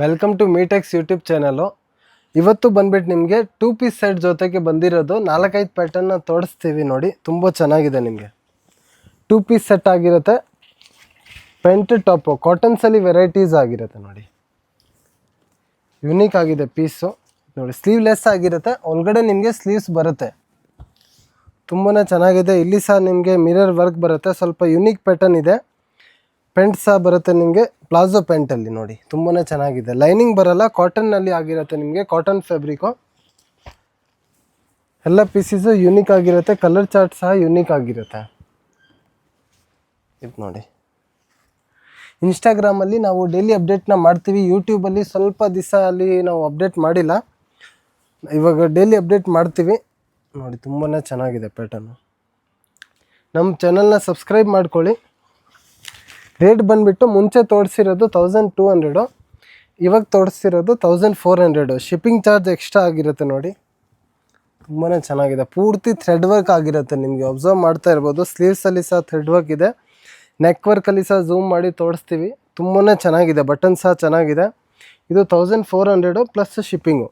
Welcome to Meetex YouTube channel. ಇವತ್ತು ಬಂದ್ಬಿಟ್ಟು ನಿಮಗೆ 2 ಪೀಸ್ ಸೆಟ್ ಜೊತೆಗೆ ಬಂದಿರೋದು 4-5 ಪ್ಯಾಟರ್ನ ತೋರಿಸ್ತೀವಿ ನೋಡಿ. ತುಂಬ ಚೆನ್ನಾಗಿದೆ. ನಿಮಗೆ 2 ಪೀಸ್ ಸೆಟ್ ಆಗಿರುತ್ತೆ. ಪೆಂಟ್ ಟಾಪು ಕಾಟನ್ಸಲ್ಲಿ ವೆರೈಟೀಸ್ ಆಗಿರುತ್ತೆ ನೋಡಿ. ಯುನೀಕ್ ಆಗಿದೆ ಪೀಸು ನೋಡಿ. ಸ್ಲೀವ್ಲೆಸ್ ಆಗಿರುತ್ತೆ. ಒಳಗಡೆ ನಿಮಗೆ ಸ್ಲೀವ್ಸ್ ಬರುತ್ತೆ. ತುಂಬಾ ಚೆನ್ನಾಗಿದೆ. ಇಲ್ಲಿ ಸಹ ನಿಮಗೆ ಮಿರರ್ ವರ್ಕ್ ಬರುತ್ತೆ. ಸ್ವಲ್ಪ ಯುನೀಕ್ ಪ್ಯಾಟರ್ನ್ ಇದೆ. ಪೆಂಟ್ ಸಹ ಬರುತ್ತೆ ನಿಮಗೆ ಪ್ಲಾಜೋ ಪೆಂಟಲ್ಲಿ ನೋಡಿ. ತುಂಬಾ ಚೆನ್ನಾಗಿದೆ. ಲೈನಿಂಗ್ ಬರಲ್ಲ, ಕಾಟನ್ನಲ್ಲಿ ಆಗಿರುತ್ತೆ. ನಿಮಗೆ ಕಾಟನ್ ಫ್ಯಾಬ್ರಿಕು. ಎಲ್ಲ ಪೀಸಸ್ಸು ಯುನೀಕ್ ಆಗಿರುತ್ತೆ. ಕಲರ್ ಚಾರ್ಟ್ ಸಹ ಯುನೀಕ್ ಆಗಿರುತ್ತೆ. ಇದು ನೋಡಿ. ಇನ್ಸ್ಟಾಗ್ರಾಮಲ್ಲಿ ನಾವು ಡೈಲಿ ಅಪ್ಡೇಟ್ನ ಮಾಡ್ತೀವಿ. ಯೂಟ್ಯೂಬಲ್ಲಿ ಸ್ವಲ್ಪ ದಿವಸ ಅಲ್ಲಿ ನಾವು ಅಪ್ಡೇಟ್ ಮಾಡಿಲ್ಲ. ಇವಾಗ ಡೈಲಿ ಅಪ್ಡೇಟ್ ಮಾಡ್ತೀವಿ ನೋಡಿ. ತುಂಬಾ ಚೆನ್ನಾಗಿದೆ ಪ್ಯಾಟರ್ನು. ನಮ್ಮ ಚಾನಲ್ನ ಸಬ್ಸ್ಕ್ರೈಬ್ ಮಾಡ್ಕೊಳ್ಳಿ. ರೇಟ್ ಬಂದುಬಿಟ್ಟು ಮುಂಚೆ ತೋರಿಸಿರೋದು 1200, ಇವಾಗ ತೋರಿಸ್ತಿರೋದು 1400. ಶಿಪ್ಪಿಂಗ್ ಚಾರ್ಜ್ ಎಕ್ಸ್ಟ್ರಾ ಆಗಿರುತ್ತೆ ನೋಡಿ. ತುಂಬಾ ಚೆನ್ನಾಗಿದೆ. ಪೂರ್ತಿ ಥ್ರೆಡ್ ವರ್ಕ್ ಆಗಿರುತ್ತೆ. ನಿಮಗೆ ಅಬ್ಸರ್ವ್ ಮಾಡ್ತಾ ಇರ್ಬೋದು. ಸ್ಲೀವ್ಸಲ್ಲಿ ಸಹ ಥ್ರೆಡ್ ವರ್ಕ್ ಇದೆ. ನೆಕ್ ವರ್ಕಲ್ಲಿ ಸಹ ಝೂಮ್ ಮಾಡಿ ತೋರಿಸ್ತೀವಿ. ತುಂಬಾ ಚೆನ್ನಾಗಿದೆ. ಬಟನ್ ಸಹ ಚೆನ್ನಾಗಿದೆ. ಇದು 1400 ಪ್ಲಸ್ ಶಿಪ್ಪಿಂಗು.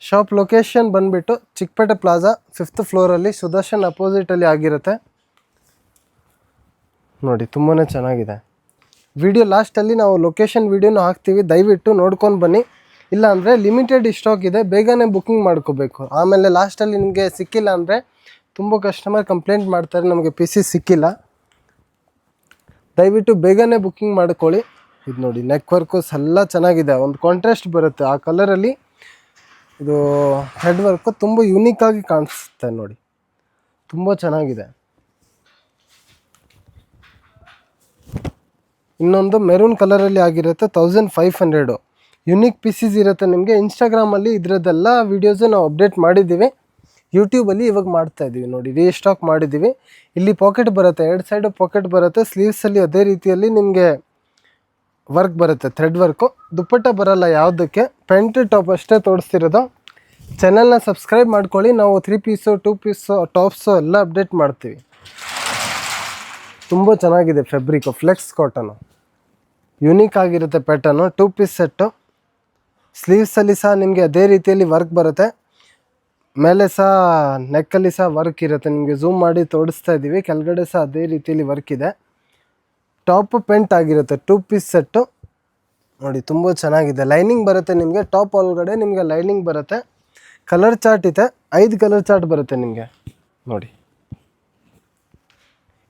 ಶಾಪ್ ಲೊಕೇಶನ್ ಬಂದುಬಿಟ್ಟು ಚಿಕ್ಕಪೇಟೆ ಪ್ಲಾಜಾ 5th ಫ್ಲೋರಲ್ಲಿ ಸುದರ್ಶನ್ ಅಪೋಸಿಟಲ್ಲಿ ಆಗಿರುತ್ತೆ ನೋಡಿ. ತುಂಬಾ ಚೆನ್ನಾಗಿದೆ. ವಿಡಿಯೋ ಲಾಸ್ಟಲ್ಲಿ ನಾವು ಲೊಕೇಶನ್ ವೀಡಿಯೋನು ಹಾಕ್ತೀವಿ. ದಯವಿಟ್ಟು ನೋಡ್ಕೊಂಡು ಬನ್ನಿ. ಇಲ್ಲಾಂದರೆ ಲಿಮಿಟೆಡ್ ಸ್ಟಾಕ್ ಇದೆ, ಬೇಗನೆ ಬುಕ್ಕಿಂಗ್ ಮಾಡ್ಕೋಬೇಕು. ಆಮೇಲೆ ಲಾಸ್ಟಲ್ಲಿ ನಿಮಗೆ ಸಿಕ್ಕಿಲ್ಲ ಅಂದರೆ ತುಂಬ ಕಸ್ಟಮರ್ ಕಂಪ್ಲೇಂಟ್ ಮಾಡ್ತಾರೆ, ನಮಗೆ ಪೀಸಸ್ ಸಿಕ್ಕಿಲ್ಲ. ದಯವಿಟ್ಟು ಬೇಗನೆ ಬುಕ್ಕಿಂಗ್ ಮಾಡ್ಕೊಳ್ಳಿ. ಇದು ನೋಡಿ, ನೆಕ್ ವರ್ಕು ಎಲ್ಲ ಚೆನ್ನಾಗಿದೆ. ಒಂದು ಕಾಂಟ್ರಾಸ್ಟ್ ಬರುತ್ತೆ ಆ ಕಲರಲ್ಲಿ. ಇದು ಥ್ರೆಡ್ ವರ್ಕು ತುಂಬ ಯುನೀಕಾಗಿ ಕಾಣಿಸುತ್ತೆ ನೋಡಿ. ತುಂಬ ಚೆನ್ನಾಗಿದೆ. ಇನ್ನೊಂದು ಮೆರೂನ್ ಕಲರಲ್ಲಿ ಆಗಿರುತ್ತೆ. 1500 ಯುನೀಕ್ ಪೀಸಸ್ ಇರುತ್ತೆ ನಿಮಗೆ. ಇನ್ಸ್ಟಾಗ್ರಾಮಲ್ಲಿ ಇದರದ್ದೆಲ್ಲ ವೀಡಿಯೋಸು ನಾವು ಅಪ್ಡೇಟ್ ಮಾಡಿದ್ದೀವಿ. ಯೂಟ್ಯೂಬಲ್ಲಿ ಇವಾಗ ಮಾಡ್ತಾಯಿದ್ದೀವಿ ನೋಡಿ. ರೀಸ್ಟಾಕ್ ಮಾಡಿದ್ದೀವಿ. ಇಲ್ಲಿ ಪಾಕೆಟ್ ಬರುತ್ತೆ, 2 ಸೈಡು ಪಾಕೆಟ್ ಬರುತ್ತೆ. ಸ್ಲೀವ್ಸಲ್ಲಿ ಅದೇ ರೀತಿಯಲ್ಲಿ ನಿಮಗೆ ವರ್ಕ್ ಬರುತ್ತೆ, ಥ್ರೆಡ್ ವರ್ಕು. ದುಪ್ಪಟ್ಟ ಬರಲ್ಲ ಯಾವುದಕ್ಕೆ. ಪೆಂಟ್ ಟಾಪ್ ಅಷ್ಟೇ ತೋರಿಸ್ತಿರೋದು. ಚಾನಲ್ನ ಸಬ್ಸ್ಕ್ರೈಬ್ ಮಾಡ್ಕೊಳ್ಳಿ. ನಾವು 3 ಪೀಸು 2 ಪೀಸು ಟಾಪ್ಸು ಎಲ್ಲ ಅಪ್ಡೇಟ್ ಮಾಡ್ತೀವಿ. ತುಂಬ ಚೆನ್ನಾಗಿದೆ ಫ್ಯಾಬ್ರಿಕ್ಕು. ಫ್ಲೆಕ್ಸ್ ಕಾಟನು ಯುನೀಕ್ ಆಗಿರುತ್ತೆ ಪ್ಯಾಟರ್ನು. 2 piece set. ಸ್ಲೀವ್ಸಲ್ಲಿ ಸಹ ನಿಮಗೆ ಅದೇ ರೀತಿಯಲ್ಲಿ ವರ್ಕ್ ಬರುತ್ತೆ. ಮೇಲೆ ಸಹ ನೆಕ್ಕಲ್ಲಿ ಸಹ ವರ್ಕ್ ಇರುತ್ತೆ. ನಿಮಗೆ ಝೂಮ್ ಮಾಡಿ ತೋರಿಸ್ತಾ ಇದ್ದೀವಿ. ಕೆಳಗಡೆ ಸಹ ಅದೇ ರೀತಿಯಲ್ಲಿ ವರ್ಕ್ ಇದೆ. ಟಾಪ್ ಪೆಂಟ್ ಆಗಿರುತ್ತೆ. 2 ಪೀಸ್ ಸೆಟ್ಟು ನೋಡಿ. ತುಂಬ ಚೆನ್ನಾಗಿದೆ. ಲೈನಿಂಗ್ ಬರುತ್ತೆ ನಿಮಗೆ. ಟಾಪ್ ಒಳಗಡೆ ನಿಮಗೆ ಲೈನಿಂಗ್ ಬರುತ್ತೆ. ಕಲರ್ ಚಾರ್ಟ್ ಇದೆ. 5 ಕಲರ್ ಚಾರ್ಟ್ ಬರುತ್ತೆ ನಿಮಗೆ ನೋಡಿ.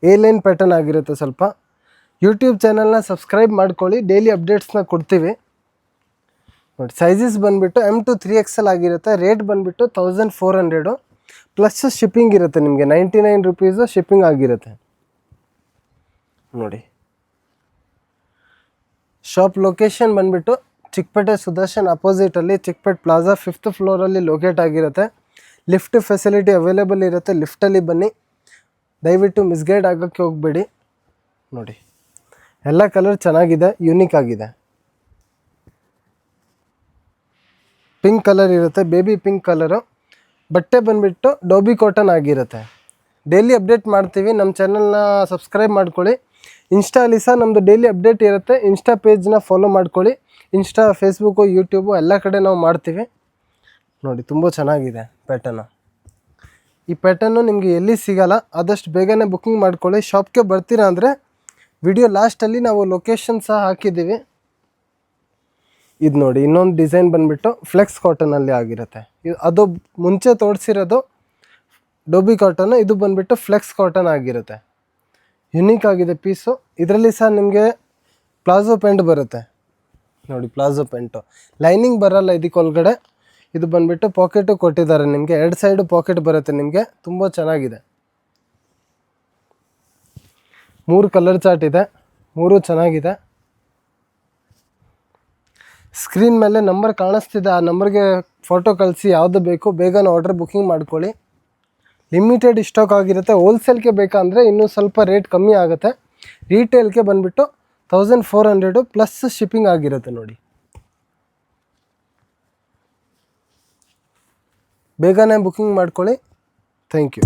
ಎ ಲೈನ್ ಪ್ಯಾಟರ್ನ್ ಆಗಿರುತ್ತೆ ಸ್ವಲ್ಪ. ಯೂಟ್ಯೂಬ್ ಚಾನಲ್ನ ಸಬ್ಸ್ಕ್ರೈಬ್ ಮಾಡ್ಕೊಳ್ಳಿ. ಡೈಲಿ ಅಪ್ಡೇಟ್ಸ್ನ ಕೊಡ್ತೀವಿ ನೋಡಿ. ಸೈಜಸ್ ಬಂದುಬಿಟ್ಟು M to 3XL ಆಗಿರುತ್ತೆ. ರೇಟ್ ಬಂದುಬಿಟ್ಟು 1400 ಪ್ಲಸ್ ಶಿಪ್ಪಿಂಗ್ ಇರುತ್ತೆ ನಿಮಗೆ. 99 ರುಪೀಸು ಶಿಪ್ಪಿಂಗ್ ಆಗಿರುತ್ತೆ ನೋಡಿ. ಶಾಪ್ ಲೊಕೇಶನ್ ಬಂದುಬಿಟ್ಟು ಚಿಕ್ಕಪೇಟೆ ಸುದರ್ಶನ್ ಅಪೋಸಿಟಲ್ಲಿ, ಚಿಕ್ಕಪೇಟೆ ಪ್ಲಾಜಾ 5th ಫ್ಲೋರಲ್ಲಿ ಲೊಕೇಟ್ ಆಗಿರುತ್ತೆ. ಲಿಫ್ಟ್ ಫೆಸಿಲಿಟಿ ಅವೈಲೇಬಲ್ ಇರುತ್ತೆ. ಲಿಫ್ಟಲ್ಲಿ ಬನ್ನಿ. ದಯವಿಟ್ಟು ಮಿಸ್ಗೈಡ್ ಆಗೋಕ್ಕೆ ಹೋಗಬೇಡಿ ನೋಡಿ. ಎಲ್ಲ ಕಲರ್ ಚೆನ್ನಾಗಿದೆ, ಯುನೀಕ್ ಆಗಿದೆ. ಪಿಂಕ್ ಕಲರ್ ಇರುತ್ತೆ, ಬೇಬಿ ಪಿಂಕ್ ಕಲರು. ಬಟ್ಟೆ ಬಂದುಬಿಟ್ಟು ಡೋಬಿ ಕಾಟನ್ ಆಗಿರುತ್ತೆ. ಡೈಲಿ ಅಪ್ಡೇಟ್ ಮಾಡ್ತೀವಿ. ನಮ್ಮ ಚಾನಲ್ನ ಸಬ್ಸ್ಕ್ರೈಬ್ ಮಾಡ್ಕೊಳ್ಳಿ. ಇನ್ಸ್ಟಾಲಿ ಸಹ ನಮ್ಮದು ಡೈಲಿ ಅಪ್ಡೇಟ್ ಇರುತ್ತೆ. ಇನ್ಸ್ಟಾ ಪೇಜ್ನ ಫಾಲೋ ಮಾಡ್ಕೊಳ್ಳಿ. ಇನ್ಸ್ಟಾ, ಫೇಸ್ಬುಕ್ಕು, ಯೂಟ್ಯೂಬು ಎಲ್ಲ ಕಡೆ ನಾವು ಮಾಡ್ತೀವಿ ನೋಡಿ. ತುಂಬ ಚೆನ್ನಾಗಿದೆ ಪ್ಯಾಟರ್ನು. ಈ ಪ್ಯಾಟರ್ನು ನಿಮಗೆ ಎಲ್ಲಿ ಸಿಗೋಲ್ಲ. ಆದಷ್ಟು ಬೇಗನೆ ಬುಕ್ಕಿಂಗ್ ಮಾಡ್ಕೊಳ್ಳಿ. ಶಾಪ್ಗೆ ಬರ್ತೀರಾ ಅಂದರೆ ವಿಡಿಯೋ ಲಾಸ್ಟಲ್ಲಿ ನಾವು ಲೊಕೇಶನ್ ಸಹ ಹಾಕಿದ್ದೀವಿ. ಇದು ನೋಡಿ, ಇನ್ನೊಂದು ಡಿಸೈನ್ ಬಂದುಬಿಟ್ಟು ಫ್ಲೆಕ್ಸ್ ಕಾಟನಲ್ಲಿ ಆಗಿರುತ್ತೆ. ಅದು ಮುಂಚೆ ತೋರಿಸಿರೋದು ಡೋಬಿ ಕಾಟನ್ನು. ಇದು ಬಂದುಬಿಟ್ಟು ಫ್ಲೆಕ್ಸ್ ಕಾಟನ್ ಆಗಿರುತ್ತೆ. ಯುನೀಕ್ ಆಗಿದೆ ಪೀಸು. ಇದರಲ್ಲಿ ಸಹ ನಿಮಗೆ ಪ್ಲಾಜೋ ಪ್ಯಾಂಟ್ ಬರುತ್ತೆ ನೋಡಿ. ಪ್ಲಾಜೋ ಪ್ಯಾಂಟು ಲೈನಿಂಗ್ ಬರಲ್ಲ ಇದಕ್ಕೆ ಒಳಗಡೆ. ಇದು ಬಂದುಬಿಟ್ಟು ಪಾಕೆಟು ಕೊಟ್ಟಿದ್ದಾರೆ ನಿಮಗೆ. 2 ಸೈಡು ಪಾಕೆಟ್ ಬರುತ್ತೆ ನಿಮಗೆ. ತುಂಬ ಚೆನ್ನಾಗಿದೆ. 3 ಕಲರ್ ಚಾರ್ಟ್ ಇದೆ. 3 ಚೆನ್ನಾಗಿದೆ. ಸ್ಕ್ರೀನ್ ಮೇಲೆ ನಂಬರ್ ಕಾಣಿಸ್ತಿದೆ. ಆ ನಂಬರ್ಗೆ ಫೋಟೋ ಕಳಿಸಿ. ಯಾವುದು ಬೇಕು ಬೇಗನೆ ಆರ್ಡ್ರ್ ಬುಕ್ಕಿಂಗ್ ಮಾಡ್ಕೊಳ್ಳಿ. ಲಿಮಿಟೆಡ್ ಸ್ಟಾಕ್ ಆಗಿರುತ್ತೆ. ಹೋಲ್ಸೇಲ್ಗೆ ಬೇಕಂದರೆ ಇನ್ನೂ ಸ್ವಲ್ಪ ರೇಟ್ ಕಮ್ಮಿ ಆಗುತ್ತೆ. ರೀಟೇಲ್ಗೆ ಬಂದುಬಿಟ್ಟು 1400 ಪ್ಲಸ್ ಶಿಪ್ಪಿಂಗ್ ಆಗಿರುತ್ತೆ ನೋಡಿ. ಬೇಗನೆ ಬುಕ್ಕಿಂಗ್ ಮಾಡ್ಕೊಳ್ಳಿ. Thank you.